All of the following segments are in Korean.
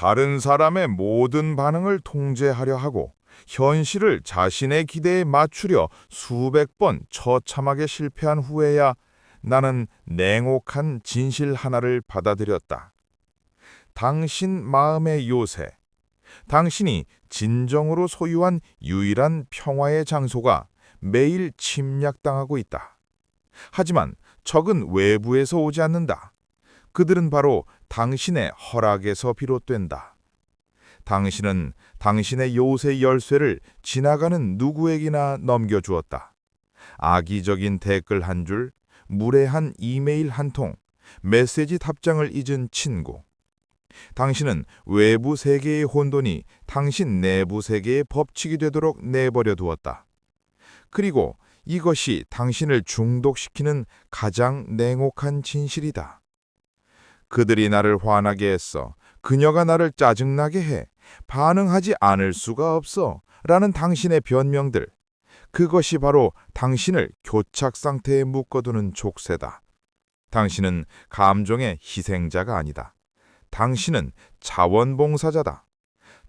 다른 사람의 모든 반응을 통제하려 하고 현실을 자신의 기대에 맞추려 수백 번 처참하게 실패한 후에야 나는 냉혹한 진실 하나를 받아들였다. 당신 마음의 요새, 당신이 진정으로 소유한 유일한 평화의 장소가 매일 침략당하고 있다. 하지만 적은 외부에서 오지 않는다. 그들은 바로 당신의 허락에서 비롯된다. 당신은 당신의 요새 열쇠를 지나가는 누구에게나 넘겨주었다. 악의적인 댓글 한 줄, 무례한 이메일 한 통, 메시지 답장을 잊은 친구. 당신은 외부 세계의 혼돈이 당신 내부 세계의 법칙이 되도록 내버려 두었다. 그리고 이것이 당신을 중독시키는 가장 냉혹한 진실이다. 그들이 나를 화나게 했어. 그녀가 나를 짜증나게 해. 반응하지 않을 수가 없어. 라는 당신의 변명들. 그것이 바로 당신을 교착 상태에 묶어두는 족쇄다. 당신은 감정의 희생자가 아니다. 당신은 자원봉사자다.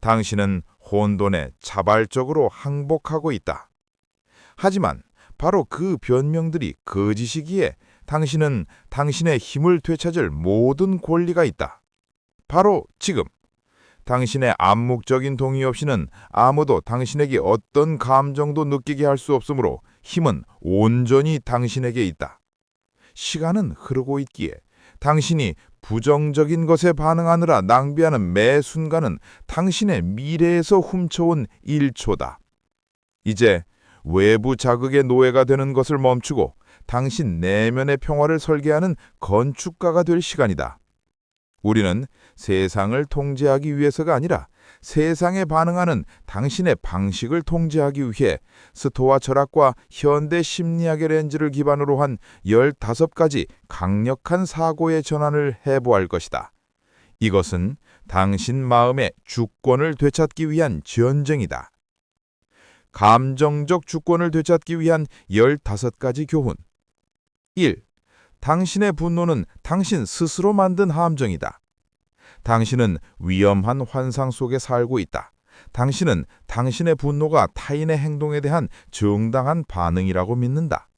당신은 혼돈에 자발적으로 항복하고 있다. 하지만 바로 그 변명들이 거짓이기에 당신은 당신의 힘을 되찾을 모든 권리가 있다. 바로 지금. 당신의 암묵적인 동의 없이는 아무도 당신에게 어떤 감정도 느끼게 할 수 없으므로 힘은 온전히 당신에게 있다. 시간은 흐르고 있기에 당신이 부정적인 것에 반응하느라 낭비하는 매 순간은 당신의 미래에서 훔쳐온 1초다. 이제 외부 자극의 노예가 되는 것을 멈추고 당신 내면의 평화를 설계하는 건축가가 될 시간이다. 우리는 세상을 통제하기 위해서가 아니라 세상에 반응하는 당신의 방식을 통제하기 위해 스토아 철학과 현대 심리학의 렌즈를 기반으로 한 15가지 강력한 사고의 전환을 해보할 것이다. 이것은 당신 마음의 주권을 되찾기 위한 전쟁이다. 감정적 주권을 되찾기 위한 15가지 교훈. 1. 당신의 분노는 당신 스스로 만든 함정이다. 당신은 위험한 환상 속에 살고 있다. 당신은 당신의 분노가 타인의 행동에 대한 정당한 반응이라고 믿는다.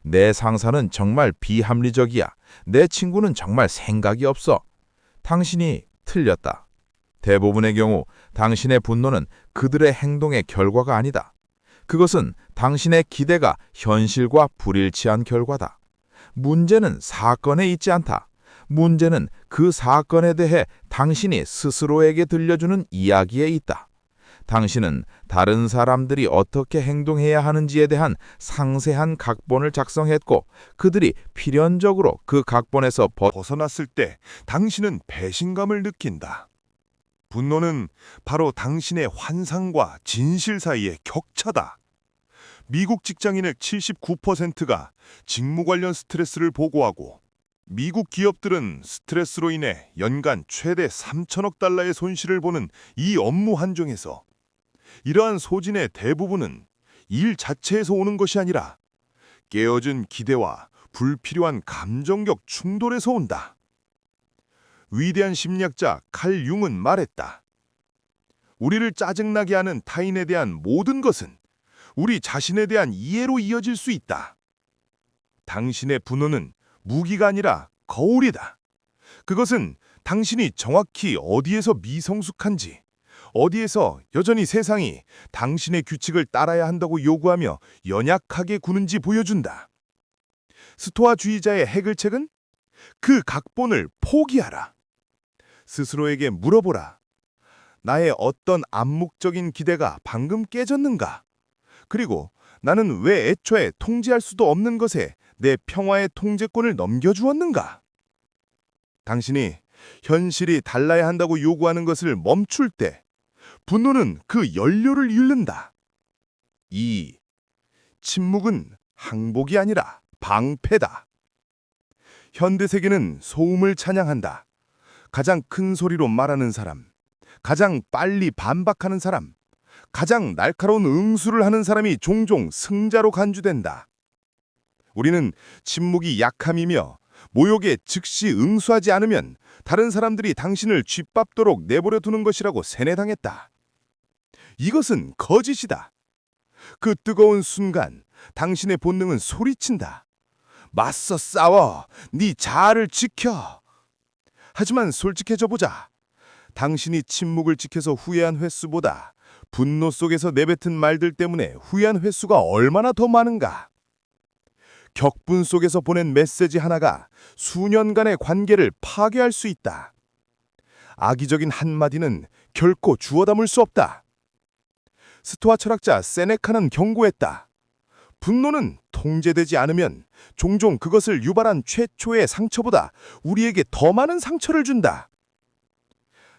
내 상사는 정말 비합리적이야. 내 친구는 정말 생각이 없어. 당신이 틀렸다. 대부분의 경우 당신의 분노는 그들의 행동의 결과가 아니다. 그것은 당신의 기대가 현실과 불일치한 결과다. 문제는 사건에 있지 않다. 문제는 그 사건에 대해 당신이 스스로에게 들려주는 이야기에 있다. 당신은 다른 사람들이 어떻게 행동해야 하는지에 대한 상세한 각본을 작성했고 그들이 필연적으로 그 각본에서 벗어났을 때 당신은 배신감을 느낀다. 분노는 바로 당신의 환상과 진실 사이의 격차다. 미국 직장인의 79%가 직무 관련 스트레스를 보고하고 미국 기업들은 스트레스로 인해 연간 최대 3천억 달러의 손실을 보는 이 업무 환경에서 이러한 소진의 대부분은 일 자체에서 오는 것이 아니라 깨어진 기대와 불필요한 감정적 충돌에서 온다. 위대한 심리학자 칼 융은 말했다. 우리를 짜증나게 하는 타인에 대한 모든 것은 우리 자신에 대한 이해로 이어질 수 있다. 당신의 분노는 무기가 아니라 거울이다. 그것은 당신이 정확히 어디에서 미성숙한지, 어디에서 여전히 세상이 당신의 규칙을 따라야 한다고 요구하며 연약하게 구는지 보여준다. 스토아주의자의 해결책은 그 각본을 포기하라. 스스로에게 물어보라. 나의 어떤 암묵적인 기대가 방금 깨졌는가? 그리고 나는 왜 애초에 통제할 수도 없는 것에 내 평화의 통제권을 넘겨주었는가? 당신이 현실이 달라야 한다고 요구하는 것을 멈출 때 분노는 그 연료를 잃는다. 2. 침묵은 항복이 아니라 방패다. 현대세계는 소음을 찬양한다. 가장 큰 소리로 말하는 사람, 가장 빨리 반박하는 사람, 가장 날카로운 응수를 하는 사람이 종종 승자로 간주된다. 우리는 침묵이 약함이며 모욕에 즉시 응수하지 않으면 다른 사람들이 당신을 쥐밟도록 내버려 두는 것이라고 세뇌당했다. 이것은 거짓이다. 그 뜨거운 순간 당신의 본능은 소리친다. 맞서 싸워. 네 자아를 지켜. 하지만 솔직해져 보자. 당신이 침묵을 지켜서 후회한 횟수보다 분노 속에서 내뱉은 말들 때문에 후회한 횟수가 얼마나 더 많은가? 격분 속에서 보낸 메시지 하나가 수년간의 관계를 파괴할 수 있다. 악의적인 한마디는 결코 주워 담을 수 없다. 스토아 철학자 세네카는 경고했다. 분노는 통제되지 않으면 종종 그것을 유발한 최초의 상처보다 우리에게 더 많은 상처를 준다.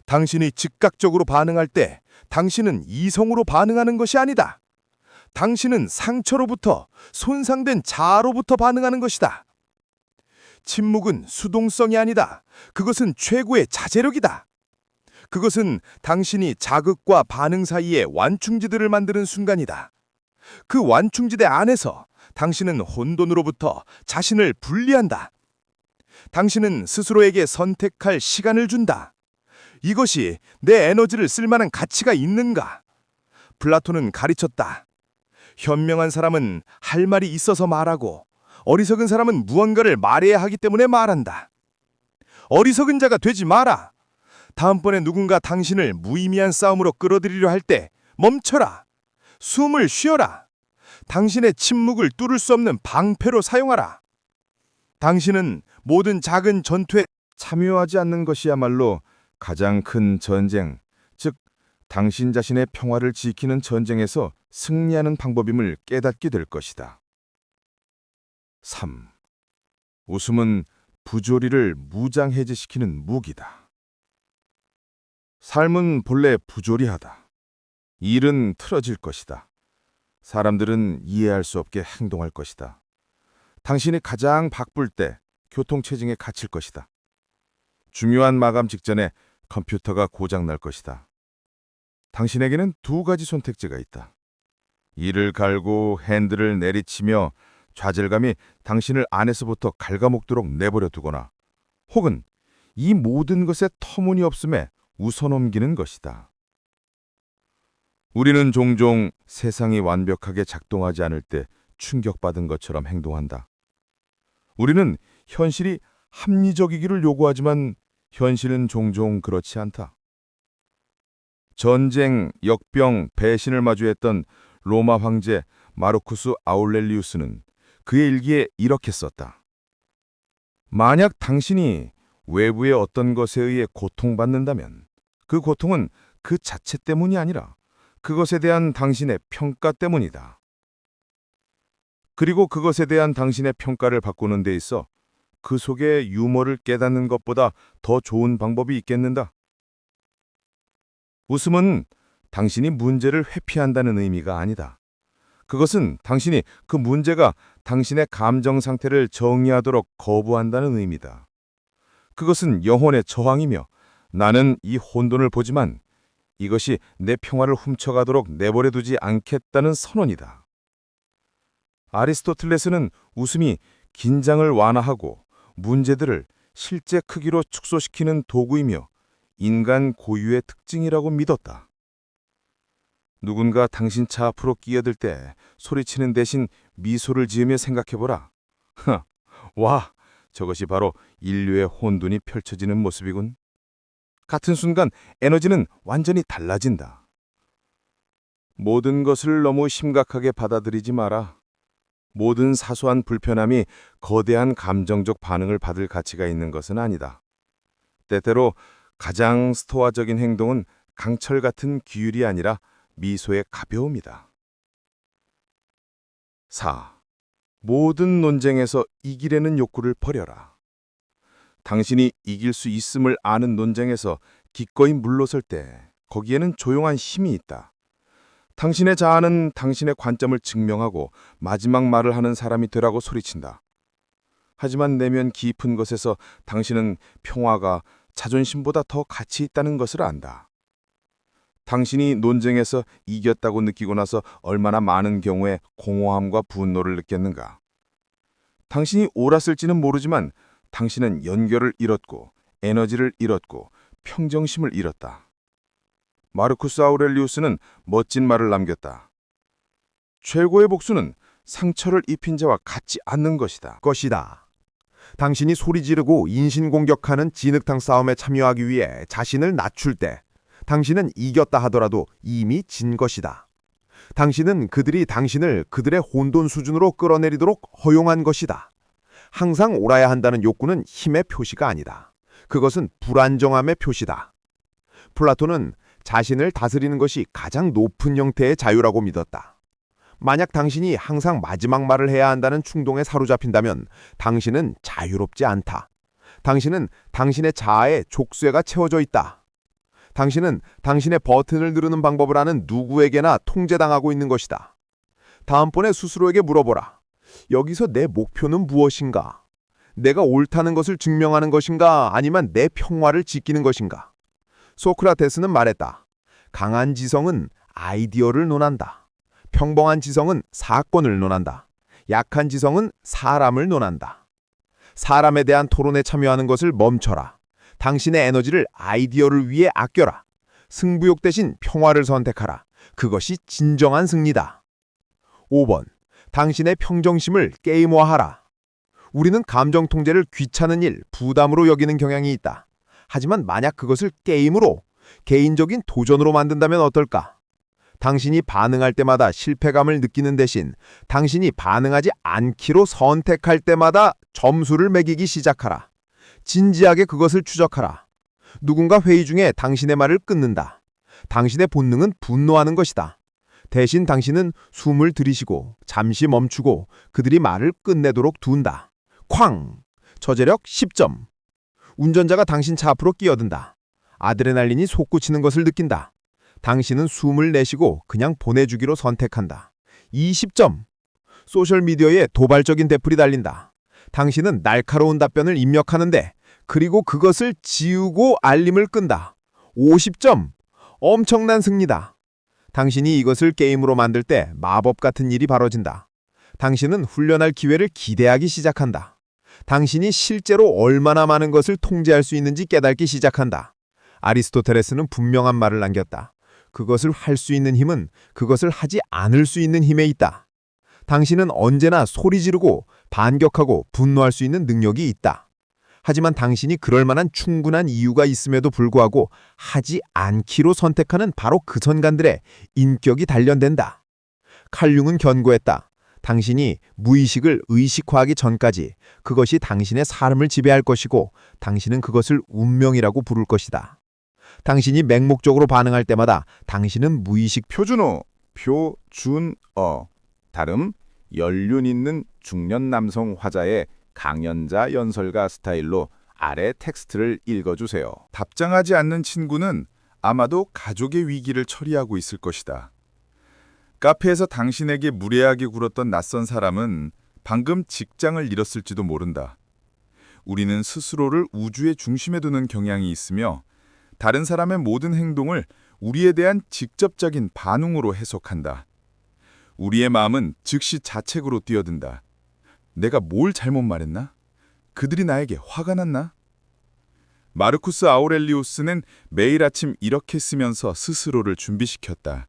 당신이 즉각적으로 반응할 때 당신은 이성으로 반응하는 것이 아니다. 당신은 상처로부터, 손상된 자아로부터 반응하는 것이다. 침묵은 수동성이 아니다. 그것은 최고의 자제력이다. 그것은 당신이 자극과 반응 사이에 완충지대를 만드는 순간이다. 그 완충지대 안에서 당신은 혼돈으로부터 자신을 분리한다. 당신은 스스로에게 선택할 시간을 준다. 이것이 내 에너지를 쓸 만한 가치가 있는가? 플라톤은 가르쳤다. 현명한 사람은 할 말이 있어서 말하고 어리석은 사람은 무언가를 말해야 하기 때문에 말한다. 어리석은 자가 되지 마라. 다음번에 누군가 당신을 무의미한 싸움으로 끌어들이려 할 때 멈춰라. 숨을 쉬어라. 당신의 침묵을 뚫을 수 없는 방패로 사용하라. 당신은 모든 작은 전투에 참여하지 않는 것이야말로 가장 큰 전쟁, 즉 당신 자신의 평화를 지키는 전쟁에서 승리하는 방법임을 깨닫게 될 것이다. 3. 웃음은 부조리를 무장해제시키는 무기다. 삶은 본래 부조리하다. 일은 틀어질 것이다. 사람들은 이해할 수 없게 행동할 것이다. 당신이 가장 바쁠 때 교통체증에 갇힐 것이다. 중요한 마감 직전에 컴퓨터가 고장날 것이다. 당신에게는 두 가지 선택지가 있다. 이를 갈고 핸들을 내리치며 좌절감이 당신을 안에서부터 갉아먹도록 내버려 두거나 혹은 이 모든 것의 터무니없음에 웃어넘기는 것이다. 우리는 종종 세상이 완벽하게 작동하지 않을 때 충격받은 것처럼 행동한다. 우리는 현실이 합리적이기를 요구하지만 현실은 종종 그렇지 않다. 전쟁, 역병, 배신을 마주했던 로마 황제 마르쿠스 아울렐리우스는 그의 일기에 이렇게 썼다. 만약 당신이 외부의 어떤 것에 의해 고통받는다면 그 고통은 그 자체 때문이 아니라 그것에 대한 당신의 평가 때문이다. 그리고 그것에 대한 당신의 평가를 바꾸는 데 있어 그 속에 유머를 깨닫는 것보다 더 좋은 방법이 있겠는가? 웃음은 당신이 문제를 회피한다는 의미가 아니다. 그것은 당신이 그 문제가 당신의 감정 상태를 정의하도록 거부한다는 의미다. 그것은 영혼의 저항이며 나는 이 혼돈을 보지만 이것이 내 평화를 훔쳐가도록 내버려두지 않겠다는 선언이다. 아리스토텔레스는 웃음이 긴장을 완화하고 문제들을 실제 크기로 축소시키는 도구이며 인간 고유의 특징이라고 믿었다. 누군가 당신 차 앞으로 끼어들 때 소리치는 대신 미소를 지으며 생각해보라. 와, 저것이 바로 인류의 혼돈이 펼쳐지는 모습이군. 같은 순간 에너지는 완전히 달라진다. 모든 것을 너무 심각하게 받아들이지 마라. 모든 사소한 불편함이 거대한 감정적 반응을 받을 가치가 있는 것은 아니다. 때때로 가장 스토아적인 행동은 강철 같은 규율이 아니라 미소의 가벼움이다. 4. 모든 논쟁에서 이기려는 욕구를 버려라. 당신이 이길 수 있음을 아는 논쟁에서 기꺼이 물러설 때 거기에는 조용한 힘이 있다. 당신의 자아는 당신의 관점을 증명하고 마지막 말을 하는 사람이 되라고 소리친다. 하지만 내면 깊은 것에서 당신은 평화가 자존심보다 더 가치 있다는 것을 안다. 당신이 논쟁에서 이겼다고 느끼고 나서 얼마나 많은 경우에 공허함과 분노를 느꼈는가. 당신이 옳았을지는 모르지만 당신은 연결을 잃었고 에너지를 잃었고 평정심을 잃었다. 마르쿠스 아우렐리우스는 멋진 말을 남겼다. 최고의 복수는 상처를 입힌 자와 같지 않는 것이다. 당신이 소리 지르고 인신공격하는 진흙탕 싸움에 참여하기 위해 자신을 낮출 때 당신은 이겼다 하더라도 이미 진 것이다. 당신은 그들이 당신을 그들의 혼돈 수준으로 끌어내리도록 허용한 것이다. 항상 옳아야 한다는 욕구는 힘의 표시가 아니다. 그것은 불안정함의 표시다. 플라톤은 자신을 다스리는 것이 가장 높은 형태의 자유라고 믿었다. 만약 당신이 항상 마지막 말을 해야 한다는 충동에 사로잡힌다면 당신은 자유롭지 않다. 당신은 당신의 자아에 족쇄가 채워져 있다. 당신은 당신의 버튼을 누르는 방법을 아는 누구에게나 통제당하고 있는 것이다. 다음번에 스스로에게 물어보라. 여기서 내 목표는 무엇인가? 내가 옳다는 것을 증명하는 것인가? 아니면 내 평화를 지키는 것인가? 소크라테스는 말했다. 강한 지성은 아이디어를 논한다. 평범한 지성은 사건을 논한다. 약한 지성은 사람을 논한다. 사람에 대한 토론에 참여하는 것을 멈춰라. 당신의 에너지를 아이디어를 위해 아껴라. 승부욕 대신 평화를 선택하라. 그것이 진정한 승리다. 5번. 당신의 평정심을 게임화하라. 우리는 감정 통제를 귀찮은 일, 부담으로 여기는 경향이 있다. 하지만 만약 그것을 게임으로, 개인적인 도전으로 만든다면 어떨까? 당신이 반응할 때마다 실패감을 느끼는 대신 당신이 반응하지 않기로 선택할 때마다 점수를 매기기 시작하라. 진지하게 그것을 추적하라. 누군가 회의 중에 당신의 말을 끊는다. 당신의 본능은 분노하는 것이다. 대신 당신은 숨을 들이쉬고 잠시 멈추고 그들이 말을 끝내도록 둔다. 쾅! 저제력 10점. 운전자가 당신 차 앞으로 끼어든다. 아드레날린이 솟구치는 것을 느낀다. 당신은 숨을 내쉬고 그냥 보내주기로 선택한다. 20점. 소셜미디어에 도발적인 대풀이 달린다. 당신은 날카로운 답변을 입력하는데 그리고 그것을 지우고 알림을 끈다. 50점. 엄청난 승리다. 당신이 이것을 게임으로 만들 때 마법 같은 일이 벌어진다. 당신은 훈련할 기회를 기대하기 시작한다. 당신이 실제로 얼마나 많은 것을 통제할 수 있는지 깨닫기 시작한다. 아리스토텔레스는 분명한 말을 남겼다. 그것을 할 수 있는 힘은 그것을 하지 않을 수 있는 힘에 있다. 당신은 언제나 소리 지르고 반격하고 분노할 수 있는 능력이 있다. 하지만 당신이 그럴 만한 충분한 이유가 있음에도 불구하고 하지 않기로 선택하는 바로 그 선간들의 인격이 단련된다. 칼융은 견고했다. 당신이 무의식을 의식화하기 전까지 그것이 당신의 삶을 지배할 것이고 당신은 그것을 운명이라고 부를 것이다. 당신이 맹목적으로 반응할 때마다 당신은 무의식 표준어, 표준어. 다름, 연륜 있는 중년 남성 화자의 강연자 연설가 스타일로 아래 텍스트를 읽어주세요. 답장하지 않는 친구는 아마도 가족의 위기를 처리하고 있을 것이다. 카페에서 당신에게 무례하게 굴었던 낯선 사람은 방금 직장을 잃었을지도 모른다. 우리는 스스로를 우주의 중심에 두는 경향이 있으며 다른 사람의 모든 행동을 우리에 대한 직접적인 반응으로 해석한다. 우리의 마음은 즉시 자책으로 뛰어든다. 내가 뭘 잘못 말했나? 그들이 나에게 화가 났나? 마르쿠스 아우렐리우스는 매일 아침 이렇게 쓰면서 스스로를 준비시켰다.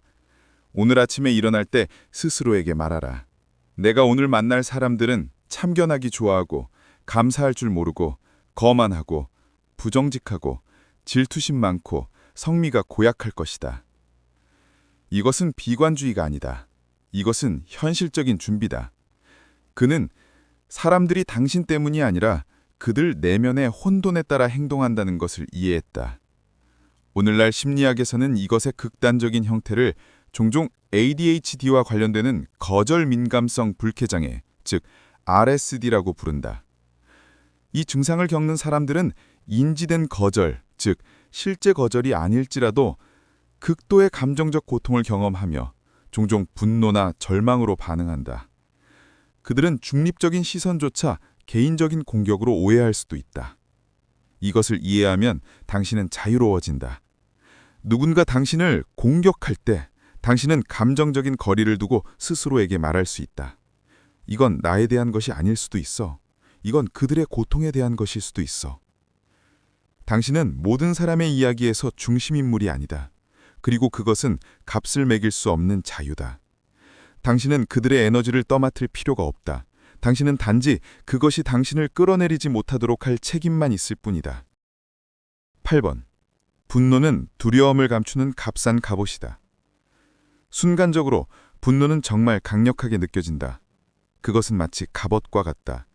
오늘 아침에 일어날 때 스스로에게 말하라. 내가 오늘 만날 사람들은 참견하기 좋아하고 감사할 줄 모르고 거만하고 부정직하고 질투심 많고 성미가 고약할 것이다. 이것은 비관주의가 아니다. 이것은 현실적인 준비다. 그는 사람들이 당신 때문이 아니라 그들 내면의 혼돈에 따라 행동한다는 것을 이해했다. 오늘날 심리학에서는 이것의 극단적인 형태를 종종 ADHD와 관련되는 거절 민감성 불쾌장애, 즉 RSD라고 부른다. 이 증상을 겪는 사람들은 인지된 거절, 즉 실제 거절이 아닐지라도 극도의 감정적 고통을 경험하며 종종 분노나 절망으로 반응한다. 그들은 중립적인 시선조차 개인적인 공격으로 오해할 수도 있다. 이것을 이해하면 당신은 자유로워진다. 누군가 당신을 공격할 때 당신은 감정적인 거리를 두고 스스로에게 말할 수 있다. 이건 나에 대한 것이 아닐 수도 있어. 이건 그들의 고통에 대한 것일 수도 있어. 당신은 모든 사람의 이야기에서 중심인물이 아니다. 그리고 그것은 값을 매길 수 없는 자유다. 당신은 그들의 에너지를 떠맡을 필요가 없다. 당신은 단지 그것이 당신을 끌어내리지 못하도록 할 책임만 있을 뿐이다. 8번. 분노는 두려움을 감추는 값싼 갑옷이다. 순간적으로 분노는 정말 강력하게 느껴진다. 그것은 마치 갑옷과 같다.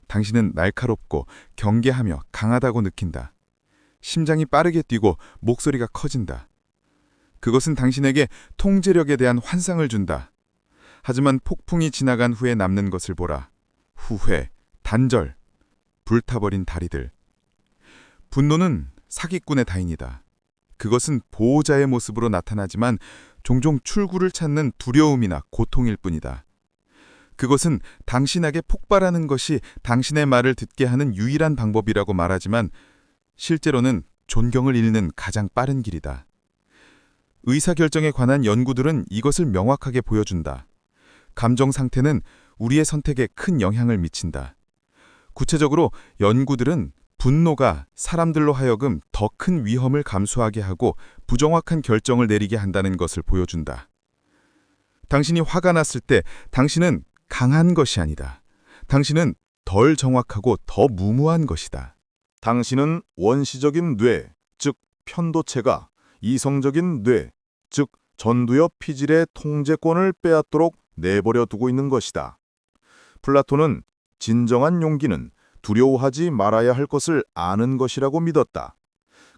당신은 날카롭고 경계하며 강하다고 느낀다. 심장이 빠르게 뛰고 목소리가 커진다. 그것은 당신에게 통제력에 대한 환상을 준다. 하지만 폭풍이 지나간 후에 남는 것을 보라. 후회, 단절, 불타버린 다리들. 분노는 사기꾼의 다인이다. 그것은 보호자의 모습으로 나타나지만 종종 출구를 찾는 두려움이나 고통일 뿐이다. 그것은 당신에게 폭발하는 것이 당신의 말을 듣게 하는 유일한 방법이라고 말하지만 실제로는 존경을 잃는 가장 빠른 길이다. 의사결정에 관한 연구들은 이것을 명확하게 보여준다. 감정 상태는 우리의 선택에 큰 영향을 미친다. 구체적으로 연구들은 분노가 사람들로 하여금 더 큰 위험을 감수하게 하고 부정확한 결정을 내리게 한다는 것을 보여준다. 당신이 화가 났을 때 당신은 강한 것이 아니다. 당신은 덜 정확하고 더 무모한 것이다. 당신은 원시적인 뇌, 즉 편도체가 이성적인 뇌, 즉 전두엽 피질의 통제권을 빼앗도록 내버려 두고 있는 것이다. 플라톤은 진정한 용기는 두려워하지 말아야 할 것을 아는 것이라고 믿었다.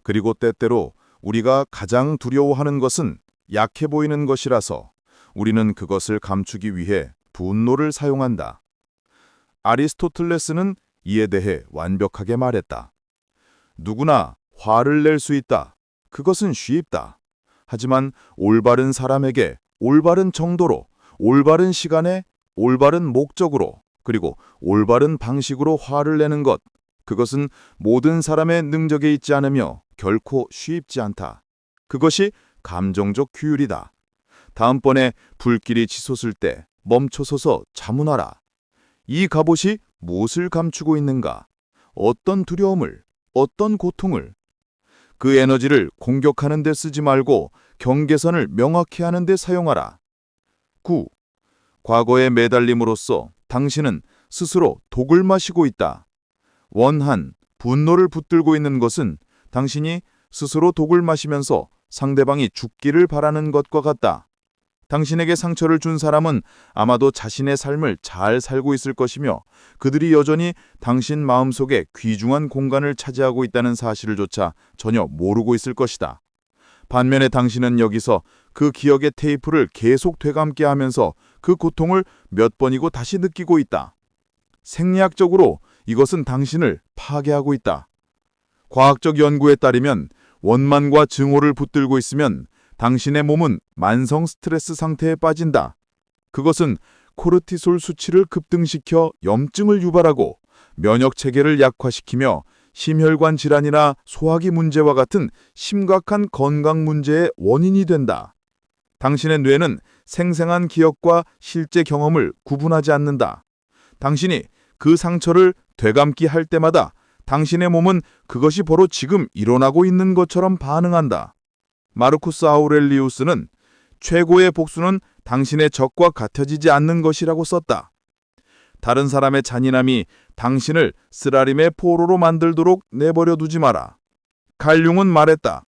그리고 때때로 우리가 가장 두려워하는 것은 약해 보이는 것이라서 우리는 그것을 감추기 위해 분노를 사용한다. 아리스토텔레스는 이에 대해 완벽하게 말했다. 누구나 화를 낼 수 있다. 그것은 쉽다. 하지만 올바른 사람에게 올바른 정도로, 올바른 시간에, 올바른 목적으로, 그리고 올바른 방식으로 화를 내는 것, 그것은 모든 사람의 능력에 있지 않으며 결코 쉽지 않다. 그것이 감정적 규율이다. 다음번에 불길이 치솟을 때 멈춰서서 자문하라. 이 갑옷이 무엇을 감추고 있는가? 어떤 두려움을, 어떤 고통을? 그 에너지를 공격하는 데 쓰지 말고 경계선을 명확히 하는 데 사용하라. 9. 과거에 매달림으로써 당신은 스스로 독을 마시고 있다. 원한, 분노를 붙들고 있는 것은 당신이 스스로 독을 마시면서 상대방이 죽기를 바라는 것과 같다. 당신에게 상처를 준 사람은 아마도 자신의 삶을 잘 살고 있을 것이며 그들이 여전히 당신 마음속에 귀중한 공간을 차지하고 있다는 사실을조차 전혀 모르고 있을 것이다. 반면에 당신은 여기서 그 기억의 테이프를 계속 되감게 하면서 그 고통을 몇 번이고 다시 느끼고 있다. 생리학적으로 이것은 당신을 파괴하고 있다. 과학적 연구에 따르면 원만과 증오를 붙들고 있으면 당신의 몸은 만성 스트레스 상태에 빠진다. 그것은 코르티솔 수치를 급등시켜 염증을 유발하고 면역 체계를 약화시키며 심혈관 질환이나 소화기 문제와 같은 심각한 건강 문제의 원인이 된다. 당신의 뇌는 생생한 기억과 실제 경험을 구분하지 않는다. 당신이 그 상처를 되감기 할 때마다 당신의 몸은 그것이 바로 지금 일어나고 있는 것처럼 반응한다. 마르쿠스 아우렐리우스는 최고의 복수는 당신의 적과 같아지지 않는 것이라고 썼다. 다른 사람의 잔인함이 당신을 쓰라림의 포로로 만들도록 내버려 두지 마라. 갈융은 말했다.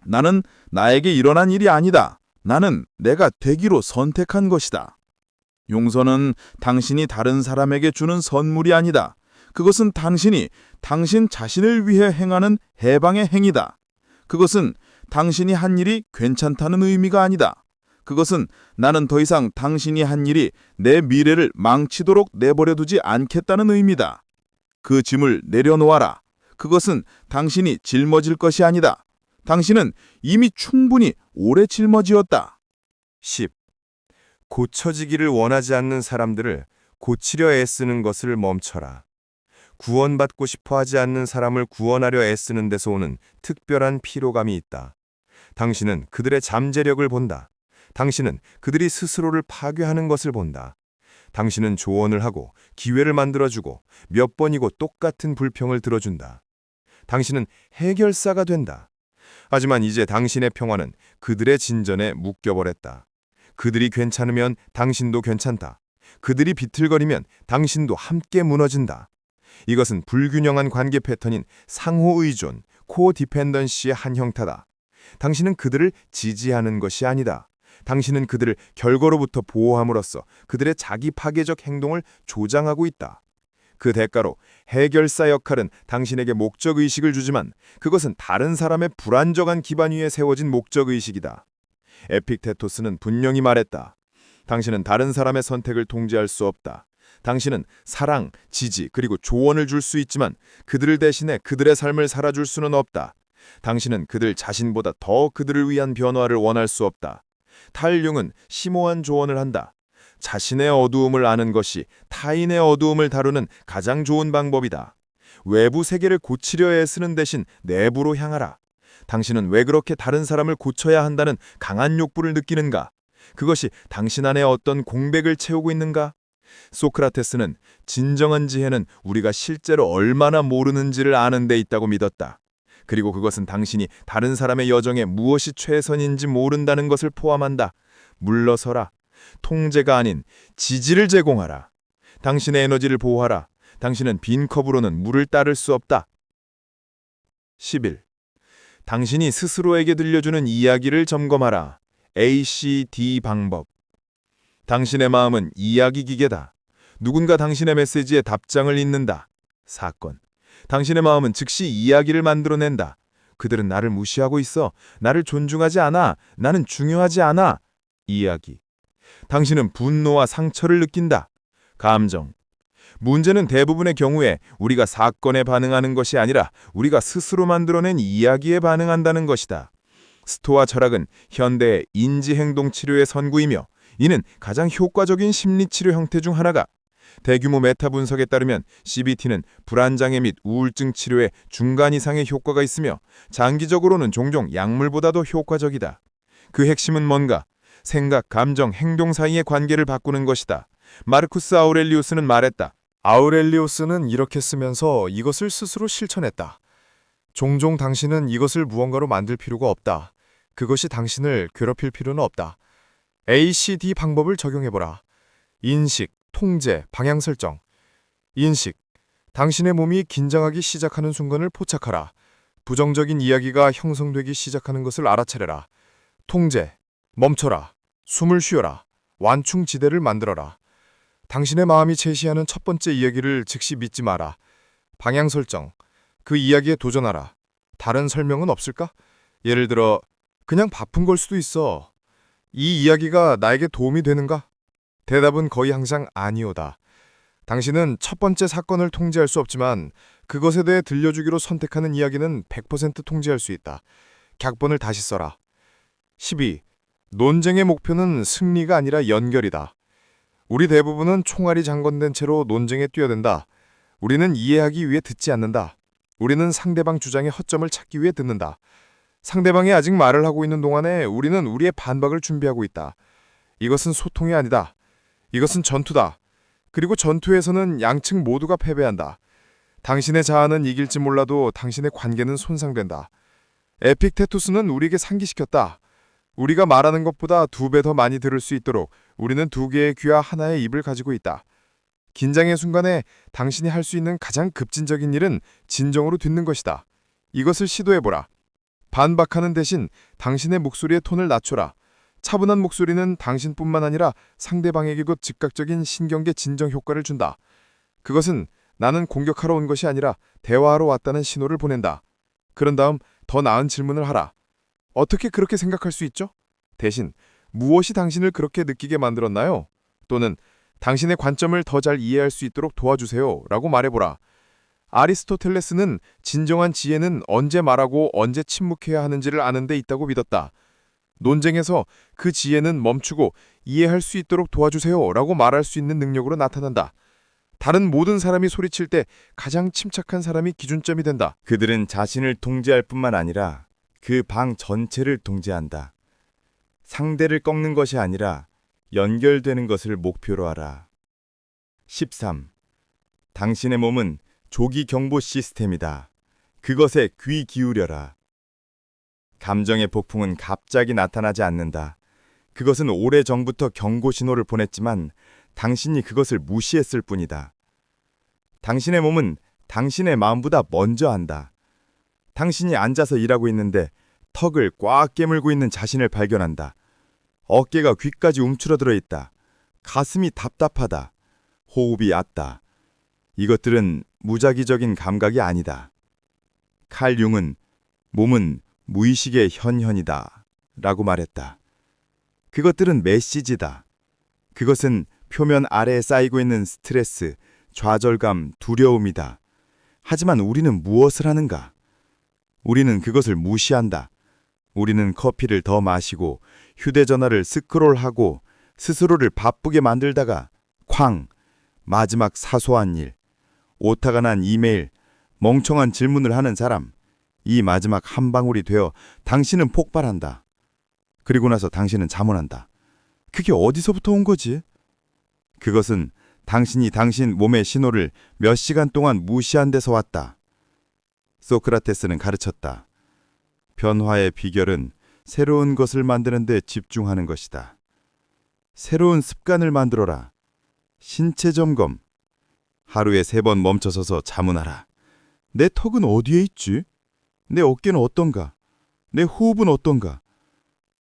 나는 나에게 일어난 일이 아니다. 나는 내가 되기로 선택한 것이다. 용서는 당신이 다른 사람에게 주는 선물이 아니다. 그것은 당신이 당신 자신을 위해 행하는 해방의 행위다. 그것은 당신이 한 일이 괜찮다는 의미가 아니다. 그것은 나는 더 이상 당신이 한 일이 내 미래를 망치도록 내버려두지 않겠다는 의미다. 그 짐을 내려놓아라. 그것은 당신이 짊어질 것이 아니다. 당신은 이미 충분히 오래 짊어지었다. 10. 고쳐지기를 원하지 않는 사람들을 고치려 애쓰는 것을 멈춰라. 구원받고 싶어 하지 않는 사람을 구원하려 애쓰는 데서 오는 특별한 피로감이 있다. 당신은 그들의 잠재력을 본다. 당신은 그들이 스스로를 파괴하는 것을 본다. 당신은 조언을 하고 기회를 만들어주고 몇 번이고 똑같은 불평을 들어준다. 당신은 해결사가 된다. 하지만 이제 당신의 평화는 그들의 진전에 묶여버렸다. 그들이 괜찮으면 당신도 괜찮다. 그들이 비틀거리면 당신도 함께 무너진다. 이것은 불균형한 관계 패턴인 상호의존, 코디펜던시의 한 형태다. 당신은 그들을 지지하는 것이 아니다. 당신은 그들을 결과로부터 보호함으로써 그들의 자기 파괴적 행동을 조장하고 있다. 그 대가로 해결사 역할은 당신에게 목적의식을 주지만 그것은 다른 사람의 불안정한 기반 위에 세워진 목적의식이다. 에픽테토스는 분명히 말했다. 당신은 다른 사람의 선택을 통제할 수 없다. 당신은 사랑, 지지, 그리고 조언을 줄 수 있지만 그들을 대신해 그들의 삶을 살아줄 수는 없다. 당신은 그들 자신보다 더 그들을 위한 변화를 원할 수 없다. 탈융은 심오한 조언을 한다. 자신의 어두움을 아는 것이 타인의 어두움을 다루는 가장 좋은 방법이다. 외부 세계를 고치려 애쓰는 대신 내부로 향하라. 당신은 왜 그렇게 다른 사람을 고쳐야 한다는 강한 욕구를 느끼는가? 그것이 당신 안에 어떤 공백을 채우고 있는가? 소크라테스는 진정한 지혜는 우리가 실제로 얼마나 모르는지를 아는 데 있다고 믿었다. 그리고 그것은 당신이 다른 사람의 여정에 무엇이 최선인지 모른다는 것을 포함한다. 물러서라. 통제가 아닌 지지를 제공하라. 당신의 에너지를 보호하라. 당신은 빈 컵으로는 물을 따를 수 없다. 11. 당신이 스스로에게 들려주는 이야기를 점검하라. ACD 방법. 당신의 마음은 이야기 기계다. 누군가 당신의 메시지에 답장을 잇는다. 사건. 당신의 마음은 즉시 이야기를 만들어낸다. 그들은 나를 무시하고 있어. 나를 존중하지 않아. 나는 중요하지 않아. 이야기. 당신은 분노와 상처를 느낀다. 감정. 문제는 대부분의 경우에 우리가 사건에 반응하는 것이 아니라 우리가 스스로 만들어낸 이야기에 반응한다는 것이다. 스토아 철학은 현대의 인지행동치료의 선구이며 이는 가장 효과적인 심리치료 형태 중 하나가 대규모 메타 분석에 따르면 CBT는 불안장애 및 우울증 치료에 중간 이상의 효과가 있으며 장기적으로는 종종 약물보다도 효과적이다. 그 핵심은 뭔가? 생각, 감정, 행동 사이의 관계를 바꾸는 것이다. 마르쿠스 아우렐리우스는 말했다. 아우렐리우스는 이렇게 쓰면서 이것을 스스로 실천했다. 종종 당신은 이것을 무언가로 만들 필요가 없다. 그것이 당신을 괴롭힐 필요는 없다. ACD 방법을 적용해보라. 인식, 통제, 방향 설정. 인식. 당신의 몸이 긴장하기 시작하는 순간을 포착하라. 부정적인 이야기가 형성되기 시작하는 것을 알아차려라. 통제. 멈춰라. 숨을 쉬어라. 완충지대를 만들어라. 당신의 마음이 제시하는 첫 번째 이야기를 즉시 믿지 마라. 방향 설정. 그 이야기에 도전하라. 다른 설명은 없을까? 예를 들어 그냥 바쁜 걸 수도 있어. 이 이야기가 나에게 도움이 되는가? 대답은 거의 항상 아니오다. 당신은 첫 번째 사건을 통제할 수 없지만 그것에 대해 들려주기로 선택하는 이야기는 100% 통제할 수 있다. 각본을 다시 써라. 12. 논쟁의 목표는 승리가 아니라 연결이다. 우리 대부분은 총알이 장건된 채로 논쟁에 뛰어든다. 우리는 이해하기 위해 듣지 않는다. 우리는 상대방 주장의 허점을 찾기 위해 듣는다. 상대방이 아직 말을 하고 있는 동안에 우리는 우리의 반박을 준비하고 있다. 이것은 소통이 아니다. 이것은 전투다. 그리고 전투에서는 양측 모두가 패배한다. 당신의 자아는 이길지 몰라도 당신의 관계는 손상된다. 에픽테토스는 우리에게 상기시켰다. 우리가 말하는 것보다 2배 더 많이 들을 수 있도록 우리는 2개의 귀와 하나의 입을 가지고 있다. 긴장의 순간에 당신이 할 수 있는 가장 급진적인 일은 진정으로 듣는 것이다. 이것을 시도해보라. 반박하는 대신 당신의 목소리의 톤을 낮춰라. 차분한 목소리는 당신뿐만 아니라 상대방에게도 즉각적인 신경계 진정 효과를 준다. 그것은 나는 공격하러 온 것이 아니라 대화하러 왔다는 신호를 보낸다. 그런 다음 더 나은 질문을 하라. 어떻게 그렇게 생각할 수 있죠? 대신 무엇이 당신을 그렇게 느끼게 만들었나요? 또는 당신의 관점을 더 잘 이해할 수 있도록 도와주세요 라고 말해보라. 아리스토텔레스는 진정한 지혜는 언제 말하고 언제 침묵해야 하는지를 아는 데 있다고 믿었다. 논쟁에서 그 지혜는 멈추고 이해할 수 있도록 도와주세요 라고 말할 수 있는 능력으로 나타난다. 다른 모든 사람이 소리칠 때 가장 침착한 사람이 기준점이 된다. 그들은 자신을 통제할 뿐만 아니라 그 방 전체를 통제한다. 상대를 꺾는 것이 아니라 연결되는 것을 목표로 하라. 13. 당신의 몸은 조기 경보 시스템이다. 그것에 귀 기울여라. 감정의 폭풍은 갑자기 나타나지 않는다. 그것은 오래전부터 경고 신호를 보냈지만 당신이 그것을 무시했을 뿐이다. 당신의 몸은 당신의 마음보다 먼저 안다. 당신이 앉아서 일하고 있는데 턱을 꽉 깨물고 있는 자신을 발견한다. 어깨가 귀까지 움츠러들어 있다. 가슴이 답답하다. 호흡이 얕다. 이것들은 무작위적인 감각이 아니다. 칼 융은 몸은 무의식의 현현이다 라고 말했다. 그것들은 메시지다. 그것은 표면 아래에 쌓이고 있는 스트레스, 좌절감, 두려움이다. 하지만 우리는 무엇을 하는가? 우리는 그것을 무시한다. 우리는 커피를 더 마시고 휴대전화를 스크롤하고 스스로를 바쁘게 만들다가 쾅! 마지막 사소한 일, 오타가 난 이메일, 멍청한 질문을 하는 사람, 이 마지막 한 방울이 되어 당신은 폭발한다. 그리고 나서 당신은 자문한다. 그게 어디서부터 온 거지? 그것은 당신이 당신 몸의 신호를 몇 시간 동안 무시한 데서 왔다. 소크라테스는 가르쳤다. 변화의 비결은 새로운 것을 만드는 데 집중하는 것이다. 새로운 습관을 만들어라. 신체 점검. 하루에 3번 멈춰서서 자문하라. 내 턱은 어디에 있지? 내 어깨는 어떤가? 내 호흡은 어떤가?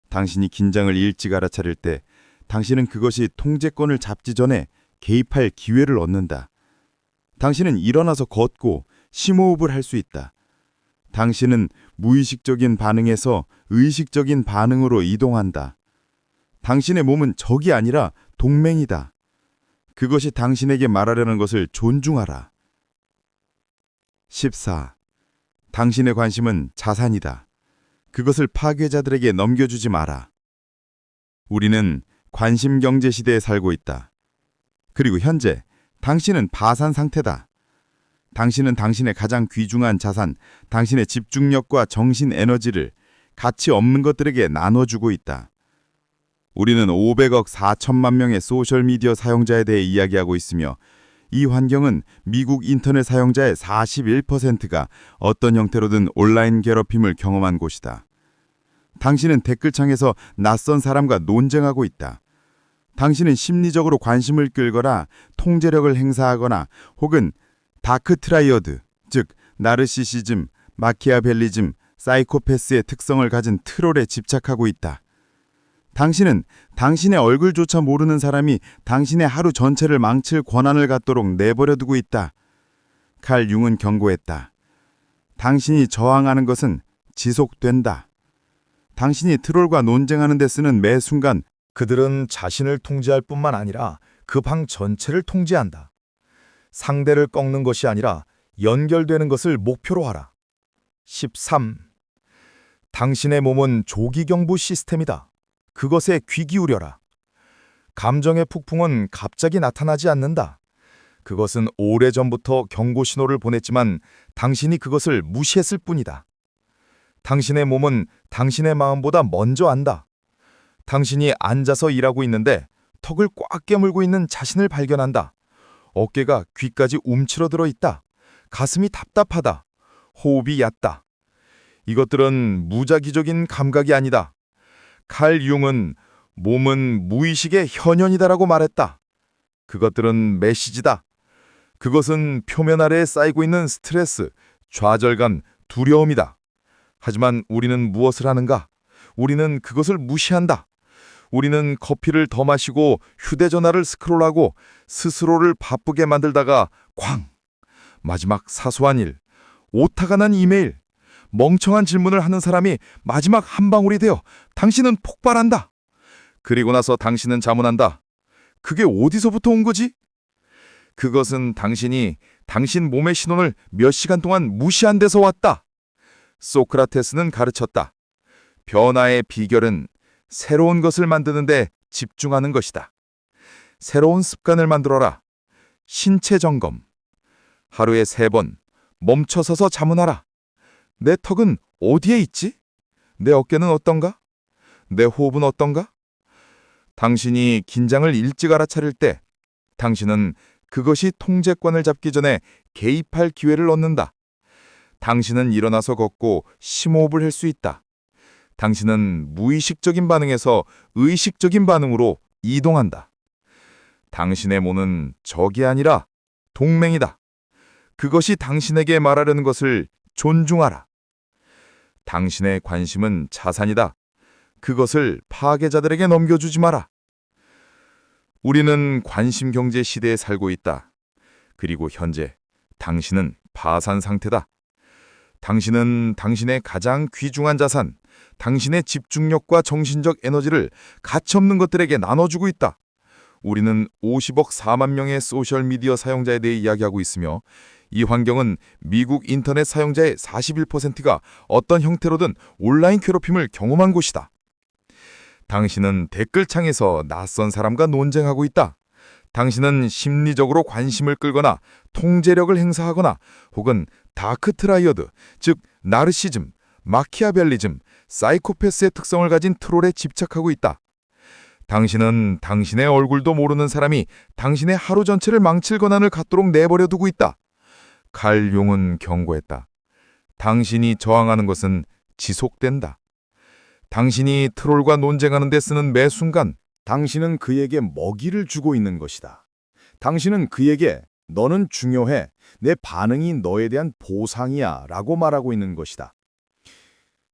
당신이 긴장을 일찍 알아차릴 때 당신은 그것이 통제권을 잡지 전에 개입할 기회를 얻는다. 당신은 일어나서 걷고 심호흡을 할 수 있다. 당신은 무의식적인 반응에서 의식적인 반응으로 이동한다. 당신의 몸은 적이 아니라 동맹이다. 그것이 당신에게 말하려는 것을 존중하라. 14. 당신의 관심은 자산이다. 그것을 파괴자들에게 넘겨주지 마라. 우리는 관심 경제 시대에 살고 있다. 그리고 현재 당신은 파산 상태다. 당신은 당신의 가장 귀중한 자산, 당신의 집중력과 정신 에너지를 가치 없는 것들에게 나눠주고 있다. 우리는 500억 4천만 명의 소셜미디어 사용자에 대해 이야기하고 있으며 이 환경은 미국 인터넷 사용자의 41%가 어떤 형태로든 온라인 괴롭힘을 경험한 곳이다. 당신은 댓글창에서 낯선 사람과 논쟁하고 있다. 당신은 심리적으로 관심을 끌거나 통제력을 행사하거나 혹은 다크 트라이어드, 즉 나르시시즘, 마키아벨리즘, 사이코패스의 특성을 가진 트롤에 집착하고 있다. 당신은 당신의 얼굴조차 모르는 사람이 당신의 하루 전체를 망칠 권한을 갖도록 내버려두고 있다. 칼 융은 경고했다. 당신이 저항하는 것은 지속된다. 당신이 트롤과 논쟁하는 데 쓰는 매 순간 그들은 자신을 통제할 뿐만 아니라 그 방 전체를 통제한다. 상대를 꺾는 것이 아니라 연결되는 것을 목표로 하라. 13. 당신의 몸은 조기경보 시스템이다. 그것에 귀 기울여라. 감정의 폭풍은 갑자기 나타나지 않는다. 그것은 오래전부터 경고 신호를 보냈지만 당신이 그것을 무시했을 뿐이다. 당신의 몸은 당신의 마음보다 먼저 안다. 당신이 앉아서 일하고 있는데 턱을 꽉 깨물고 있는 자신을 발견한다. 어깨가 귀까지 움츠러들어 있다. 가슴이 답답하다. 호흡이 얕다. 이것들은 무작위적인 감각이 아니다. 칼 융은 몸은 무의식의 현현이다라고 말했다. 그것들은 메시지다. 그것은 표면 아래에 쌓이고 있는 스트레스, 좌절감, 두려움이다. 하지만 우리는 무엇을 하는가? 우리는 그것을 무시한다. 우리는 커피를 더 마시고 휴대전화를 스크롤하고 스스로를 바쁘게 만들다가 쾅! 마지막 사소한 일, 오타가 난 이메일, 멍청한 질문을 하는 사람이 마지막 한 방울이 되어 당신은 폭발한다. 그리고 나서 당신은 자문한다. 그게 어디서부터 온 거지? 그것은 당신이 당신 몸의 신호를 몇 시간 동안 무시한 데서 왔다. 소크라테스는 가르쳤다. 변화의 비결은 새로운 것을 만드는데 집중하는 것이다. 새로운 습관을 만들어라. 신체 점검. 하루에 3번 멈춰서서 자문하라. 내 턱은 어디에 있지? 내 어깨는 어떤가? 내 호흡은 어떤가? 당신이 긴장을 일찍 알아차릴 때 당신은 그것이 통제권을 잡기 전에 개입할 기회를 얻는다. 당신은 일어나서 걷고 심호흡을 할 수 있다. 당신은 무의식적인 반응에서 의식적인 반응으로 이동한다. 당신의 몸은 적이 아니라 동맹이다. 그것이 당신에게 말하려는 것을 존중하라. 당신의 관심은 자산이다. 그것을 파괴자들에게 넘겨주지 마라. 우리는 관심 경제 시대에 살고 있다. 그리고 현재 당신은 파산 상태다. 당신은 당신의 가장 귀중한 자산, 당신의 집중력과 정신적 에너지를 가치없는 것들에게 나눠주고 있다. 우리는 50억 4만 명의 소셜미디어 사용자에 대해 이야기하고 있으며 이 환경은 미국 인터넷 사용자의 41%가 어떤 형태로든 온라인 괴롭힘을 경험한 곳이다. 당신은 댓글창에서 낯선 사람과 논쟁하고 있다. 당신은 심리적으로 관심을 끌거나 통제력을 행사하거나 혹은 다크 트라이어드, 즉 나르시즘, 마키아벨리즘, 사이코패스의 특성을 가진 트롤에 집착하고 있다. 당신은 당신의 얼굴도 모르는 사람이 당신의 하루 전체를 망칠 권한을 갖도록 내버려 두고 있다. 칼 용은 경고했다. 당신이 저항하는 것은 지속된다. 당신이 트롤과 논쟁하는 데 쓰는 매 순간 당신은 그에게 먹이를 주고 있는 것이다. 당신은 그에게 너는 중요해. 내 반응이 너에 대한 보상이야 라고 말하고 있는 것이다.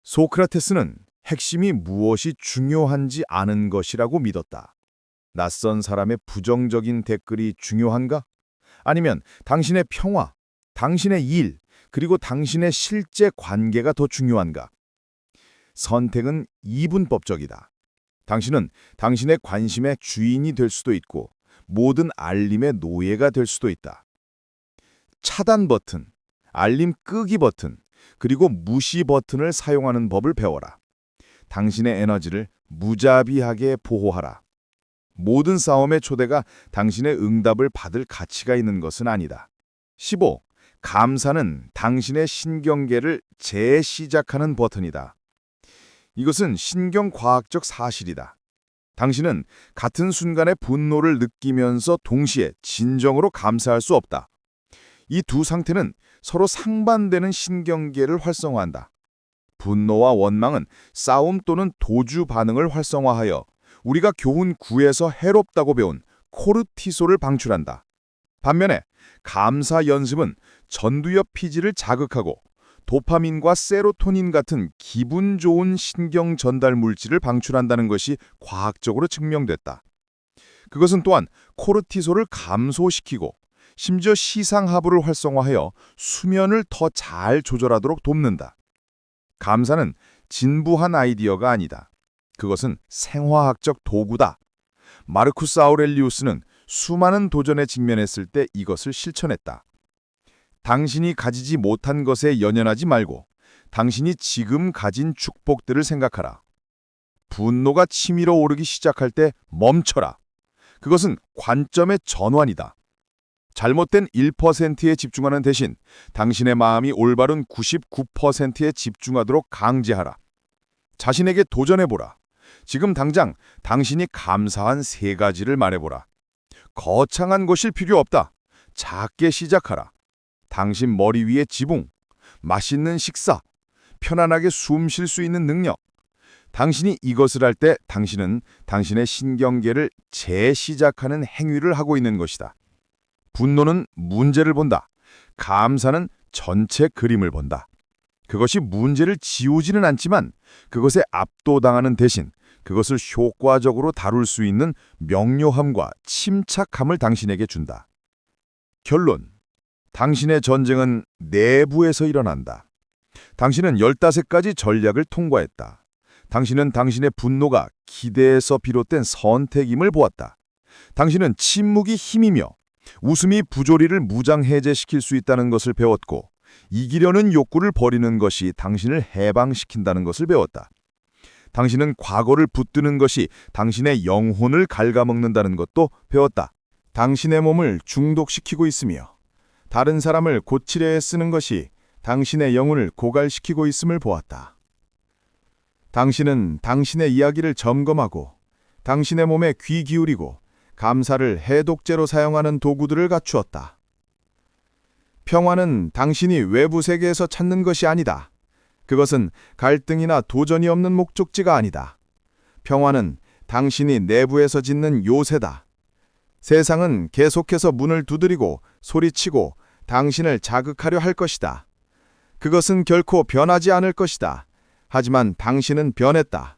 소크라테스는 핵심이 무엇이 중요한지 아는 것이라고 믿었다. 낯선 사람의 부정적인 댓글이 중요한가? 아니면 당신의 평화, 당신의 일, 그리고 당신의 실제 관계가 더 중요한가? 선택은 이분법적이다. 당신은 당신의 관심의 주인이 될 수도 있고 모든 알림의 노예가 될 수도 있다. 차단 버튼, 알림 끄기 버튼, 그리고 무시 버튼을 사용하는 법을 배워라. 당신의 에너지를 무자비하게 보호하라. 모든 싸움의 초대가 당신의 응답을 받을 가치가 있는 것은 아니다. 15. 감사는 당신의 신경계를 재시작하는 버튼이다. 이것은 신경과학적 사실이다. 당신은 같은 순간에 분노를 느끼면서 동시에 진정으로 감사할 수 없다. 이 두 상태는 서로 상반되는 신경계를 활성화한다. 분노와 원망은 싸움 또는 도주 반응을 활성화하여 우리가 교훈 9에서 해롭다고 배운 코르티솔을 방출한다. 반면에 감사 연습은 전두엽 피지를 자극하고 도파민과 세로토닌 같은 기분 좋은 신경 전달 물질을 방출한다는 것이 과학적으로 증명됐다. 그것은 또한 코르티솔을 감소시키고 심지어 시상하부를 활성화하여 수면을 더 잘 조절하도록 돕는다. 감사는 진부한 아이디어가 아니다. 그것은 생화학적 도구다. 마르쿠스 아우렐리우스는 수많은 도전에 직면했을 때 이것을 실천했다. 당신이 가지지 못한 것에 연연하지 말고 당신이 지금 가진 축복들을 생각하라. 분노가 치밀어 오르기 시작할 때 멈춰라. 그것은 관점의 전환이다. 잘못된 1%에 집중하는 대신 당신의 마음이 올바른 99%에 집중하도록 강제하라. 자신에게 도전해보라. 지금 당장 당신이 감사한 3가지를 말해보라. 거창한 것일 필요 없다. 작게 시작하라. 당신 머리 위에 지붕, 맛있는 식사, 편안하게 숨 쉴 수 있는 능력. 당신이 이것을 할 때 당신은 당신의 신경계를 재시작하는 행위를 하고 있는 것이다. 분노는 문제를 본다. 감사는 전체 그림을 본다. 그것이 문제를 지우지는 않지만 그것에 압도당하는 대신 그것을 효과적으로 다룰 수 있는 명료함과 침착함을 당신에게 준다. 결론. 당신의 전쟁은 내부에서 일어난다. 당신은 15가지 전략을 통과했다. 당신은 당신의 분노가 기대에서 비롯된 선택임을 보았다. 당신은 침묵이 힘이며 웃음이 부조리를 무장해제시킬 수 있다는 것을 배웠고 이기려는 욕구를 버리는 것이 당신을 해방시킨다는 것을 배웠다. 당신은 과거를 붙드는 것이 당신의 영혼을 갉아먹는다는 것도 배웠다. 당신의 몸을 중독시키고 있으며 다른 사람을 고치려 애쓰는 것이 당신의 영혼을 고갈시키고 있음을 보았다. 당신은 당신의 이야기를 점검하고 당신의 몸에 귀 기울이고 감사를 해독제로 사용하는 도구들을 갖추었다. 평화는 당신이 외부 세계에서 찾는 것이 아니다. 그것은 갈등이나 도전이 없는 목적지가 아니다. 평화는 당신이 내부에서 짓는 요새다. 세상은 계속해서 문을 두드리고 소리치고 당신을 자극하려 할 것이다. 그것은 결코 변하지 않을 것이다. 하지만 당신은 변했다.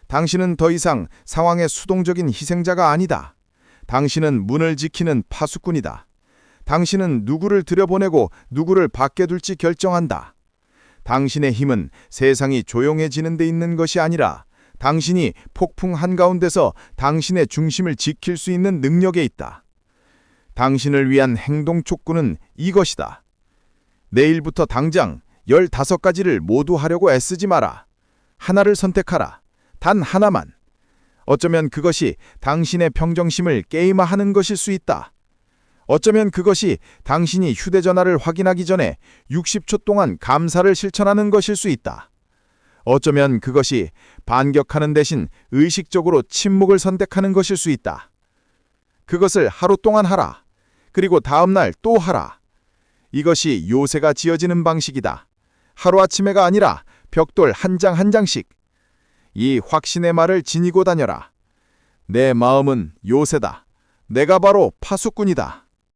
당신은 더 이상 상황의 수동적인 희생자가 아니다. 당신은 문을 지키는 파수꾼이다. 당신은 누구를 들여보내고 누구를 밖에 둘지 결정한다. 당신의 힘은 세상이 조용해지는 데 있는 것이 아니라 당신이 폭풍 한가운데서 당신의 중심을 지킬 수 있는 능력에 있다. 당신을 위한 행동 촉구는 이것이다. 내일부터 당장 15가지를 모두 하려고 애쓰지 마라. 하나를 선택하라. 단 하나만. 어쩌면 그것이 당신의 평정심을 게임화하는 것일 수 있다. 어쩌면 그것이 당신이 휴대전화를 확인하기 전에 60초 동안 감사를 실천하는 것일 수 있다. 어쩌면 그것이 반격하는 대신 의식적으로 침묵을 선택하는 것일 수 있다. 그것을 하루 동안 하라. 그리고 다음 날 또 하라. 이것이 요새가 지어지는 방식이다. 하루아침에가 아니라 벽돌 한 장 한 장씩. 이 확신의 말을 지니고 다녀라. 내 마음은 요새다. 내가 바로 파수꾼이다.